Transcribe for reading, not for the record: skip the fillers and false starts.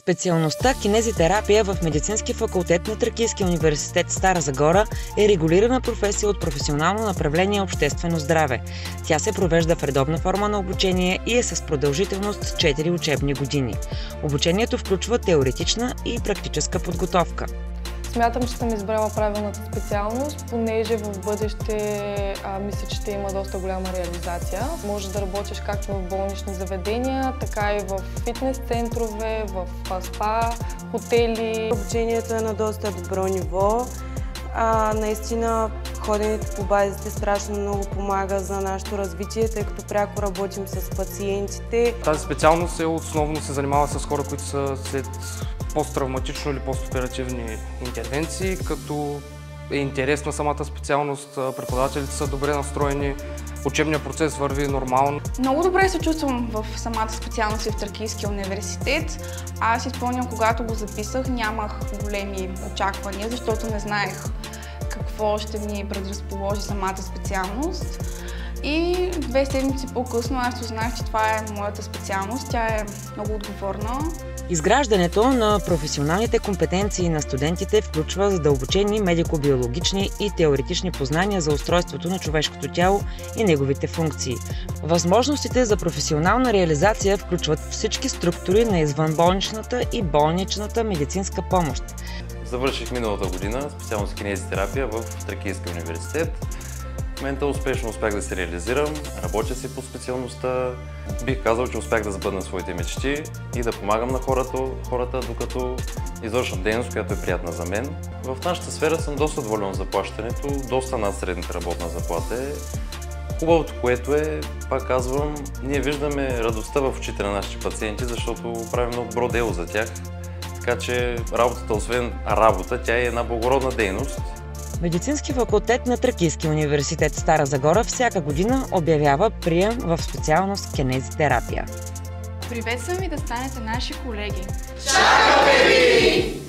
Специалността кинезитерапия в Медицински факултет на Тракийския университет Стара Загора е регулирана професия от професионално направление обществено здраве. Тя се провежда в редовна форма на обучение и е с продължителност 4 учебни години. Обучението включва теоретична и практическа подготовка. Смятам, че съм избрала правилната специалност, понеже в бъдеще мисля, че ще има доста голяма реализация. Може да работиш както в болнични заведения, така и в фитнес центрове, в спа, хотели. Обучението е на доста добро ниво. Наистина ходенето по базите страшно много помага за нашето развитие, тъй като пряко работим с пациентите. Тази специалност основно се занимава с хора, които са след посттравматично или постоперативни интервенции, като е интересна самата специалност, преподавателите са добре настроени, учебният процес върви нормално. Много добре се чувствам в самата специалност и в Тракийския университет. Аз си спомням, когато го записах, нямах големи очаквания, защото не знаех какво ще ми предразположи самата специалност. И 2 седмици по-късно аз узнах, че това е моята специалност. Тя е много отговорна. Изграждането на професионалните компетенции на студентите включва задълбочени медико-биологични и теоретични познания за устройството на човешкото тяло и неговите функции. Възможностите за професионална реализация включват всички структури на извънболничната и болничната медицинска помощ. Завърших миналата година специалност кинезитерапия в Тракийския университет. В момента успешно успях да се реализирам, работя си по специалността. Бих казал, че успях да сбъдна своите мечти и да помагам на хората, докато извършвам дейност, която е приятна за мен. В нашата сфера съм доста доволен от заплащането, доста над средната работна заплата е. Хубавото, което е, пак казвам, ние виждаме радостта в очите на нашите пациенти, защото правим много добро дело за тях. Така че работата, освен работа, тя е една благородна дейност. Медицински факултет на Тракийския университет Стара Загора всяка година обявява прием в специалност кинезитерапия. Приветствам ви да станете наши колеги! Чакаме ви!